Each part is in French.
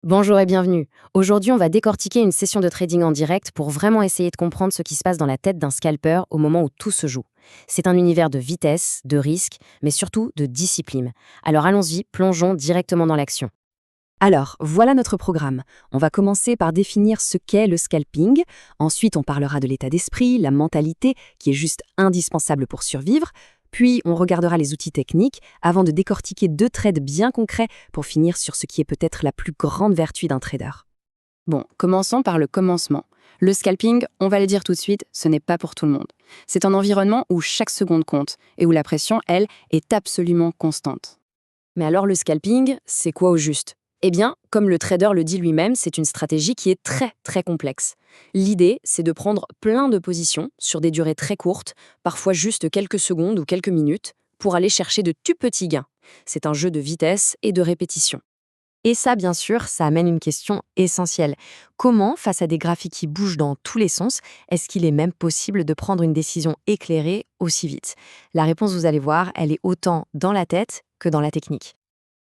Bonjour et bienvenue. Aujourd'hui, on va décortiquer une session de trading en direct pour vraiment essayer de comprendre ce qui se passe dans la tête d'un scalper au moment où tout se joue. C'est un univers de vitesse, de risque, mais surtout de discipline. Alors allons-y, plongeons directement dans l'action. Alors, voilà notre programme. On va commencer par définir ce qu'est le scalping. Ensuite, on parlera de l'état d'esprit, la mentalité, qui est juste indispensable pour survivre. Puis, on regardera les outils techniques avant de décortiquer 2 trades bien concrets pour finir sur ce qui est peut-être la plus grande vertu d'un trader. Bon, commençons par le commencement. Le scalping, on va le dire tout de suite, ce n'est pas pour tout le monde. C'est un environnement où chaque seconde compte et où la pression, elle, est absolument constante. Mais alors le scalping, c'est quoi au juste? Eh bien, comme le trader le dit lui-même, c'est une stratégie qui est très complexe. L'idée, c'est de prendre plein de positions sur des durées très courtes, parfois juste quelques secondes ou quelques minutes, pour aller chercher de tout petits gains. C'est un jeu de vitesse et de répétition. Et ça, bien sûr, ça amène une question essentielle. Comment, face à des graphiques qui bougent dans tous les sens, est-ce qu'il est même possible de prendre une décision éclairée aussi vite? La réponse, vous allez voir, elle est autant dans la tête que dans la technique.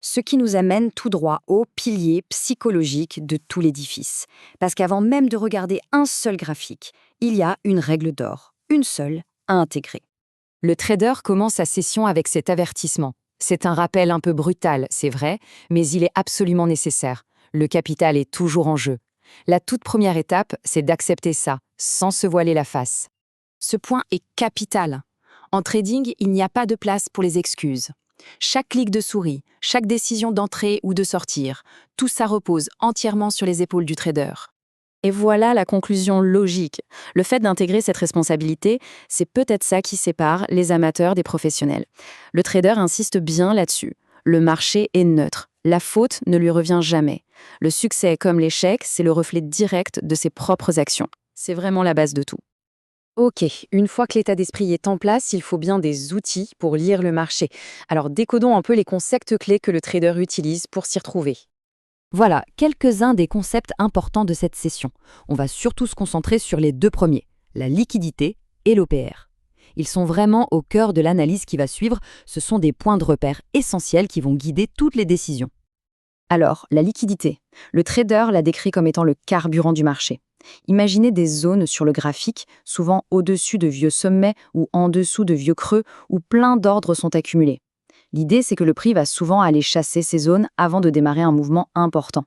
Ce qui nous amène tout droit au pilier psychologique de tout l'édifice. Parce qu'avant même de regarder un seul graphique, il y a une règle d'or, une seule, à intégrer. Le trader commence sa session avec cet avertissement. C'est un rappel un peu brutal, c'est vrai, mais il est absolument nécessaire. Le capital est toujours en jeu. La toute première étape, c'est d'accepter ça, sans se voiler la face. Ce point est capital. En trading, il n'y a pas de place pour les excuses. Chaque clic de souris, chaque décision d'entrer ou de sortir, tout ça repose entièrement sur les épaules du trader. Et voilà la conclusion logique. Le fait d'intégrer cette responsabilité, c'est peut-être ça qui sépare les amateurs des professionnels. Le trader insiste bien là-dessus. Le marché est neutre. La faute ne lui revient jamais. Le succès comme l'échec, c'est le reflet direct de ses propres actions. C'est vraiment la base de tout. Ok, une fois que l'état d'esprit est en place, il faut bien des outils pour lire le marché. Alors décodons un peu les concepts clés que le trader utilise pour s'y retrouver. Voilà quelques-uns des concepts importants de cette session. On va surtout se concentrer sur les 2 premiers, la liquidité et l'OPR. Ils sont vraiment au cœur de l'analyse qui va suivre, ce sont des points de repère essentiels qui vont guider toutes les décisions. Alors, la liquidité. Le trader l'a décrit comme étant le carburant du marché. Imaginez des zones sur le graphique, souvent au-dessus de vieux sommets ou en dessous de vieux creux, où plein d'ordres sont accumulés. L'idée, c'est que le prix va souvent aller chasser ces zones avant de démarrer un mouvement important.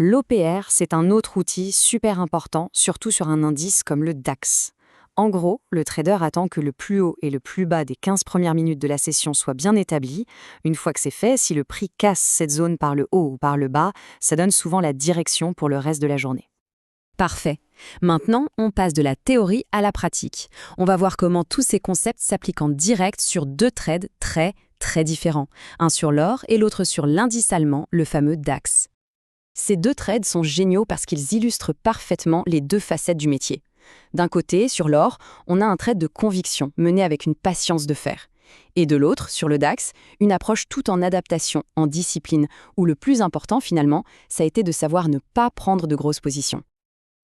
L'OPR, c'est un autre outil super important, surtout sur un indice comme le DAX. En gros, le trader attend que le plus haut et le plus bas des 15 premières minutes de la session soient bien établis. Une fois que c'est fait, si le prix casse cette zone par le haut ou par le bas, ça donne souvent la direction pour le reste de la journée. Parfait. Maintenant, on passe de la théorie à la pratique. On va voir comment tous ces concepts s'appliquent en direct sur 2 trades très différents. Un sur l'or et l'autre sur l'indice allemand, le fameux DAX. Ces 2 trades sont géniaux parce qu'ils illustrent parfaitement les 2 facettes du métier. D'un côté, sur l'or, on a un trade de conviction mené avec une patience de fer. Et de l'autre, sur le DAX, une approche tout en adaptation, en discipline, où le plus important finalement, ça a été de savoir ne pas prendre de grosses positions.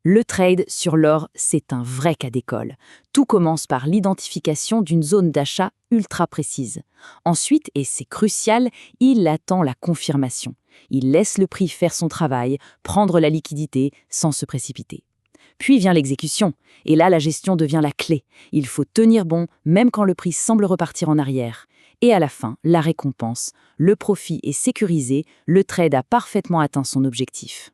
Le trade sur l'or, c'est un vrai cas d'école. Tout commence par l'identification d'une zone d'achat ultra précise. Ensuite, et c'est crucial, il attend la confirmation. Il laisse le prix faire son travail, prendre la liquidité sans se précipiter. Puis vient l'exécution, et là la gestion devient la clé. Il faut tenir bon, même quand le prix semble repartir en arrière. Et à la fin, la récompense. Le profit est sécurisé, le trade a parfaitement atteint son objectif.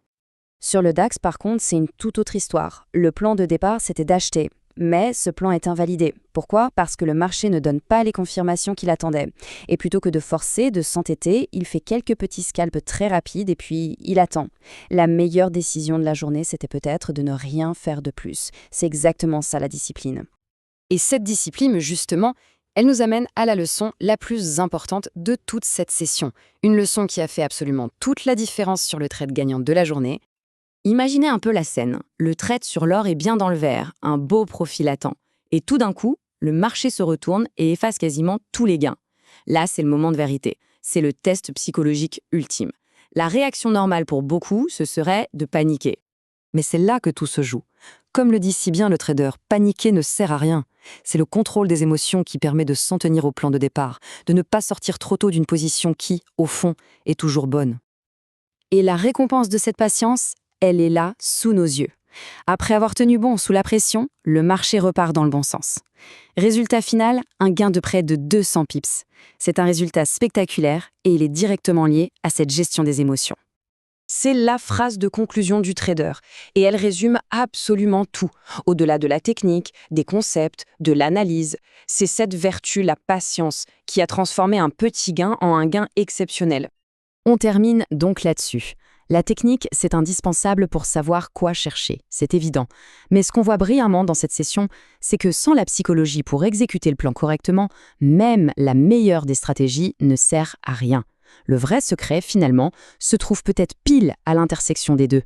Sur le DAX, par contre, c'est une toute autre histoire. Le plan de départ, c'était d'acheter. Mais ce plan est invalidé. Pourquoi? Parce que le marché ne donne pas les confirmations qu'il attendait. Et plutôt que de forcer, de s'entêter, il fait quelques petits scalps très rapides et puis il attend. La meilleure décision de la journée, c'était peut-être de ne rien faire de plus. C'est exactement ça la discipline. Et cette discipline, justement, elle nous amène à la leçon la plus importante de toute cette session. Une leçon qui a fait absolument toute la différence sur le trade gagnant de la journée. Imaginez un peu la scène. Le trade sur l'or est bien dans le vert, un beau profil latent. Et tout d'un coup, le marché se retourne et efface quasiment tous les gains. Là, c'est le moment de vérité. C'est le test psychologique ultime. La réaction normale pour beaucoup, ce serait de paniquer. Mais c'est là que tout se joue. Comme le dit si bien le trader, paniquer ne sert à rien. C'est le contrôle des émotions qui permet de s'en tenir au plan de départ, de ne pas sortir trop tôt d'une position qui, au fond, est toujours bonne. Et la récompense de cette patience, elle est là, sous nos yeux. Après avoir tenu bon sous la pression, le marché repart dans le bon sens. Résultat final, un gain de près de 200 pips. C'est un résultat spectaculaire et il est directement lié à cette gestion des émotions. C'est la phrase de conclusion du trader, et elle résume absolument tout. Au-delà de la technique, des concepts, de l'analyse, c'est cette vertu, la patience, qui a transformé un petit gain en un gain exceptionnel. On termine donc là-dessus. La technique, c'est indispensable pour savoir quoi chercher, c'est évident. Mais ce qu'on voit brillamment dans cette session, c'est que sans la psychologie pour exécuter le plan correctement, même la meilleure des stratégies ne sert à rien. Le vrai secret, finalement, se trouve peut-être pile à l'intersection des deux.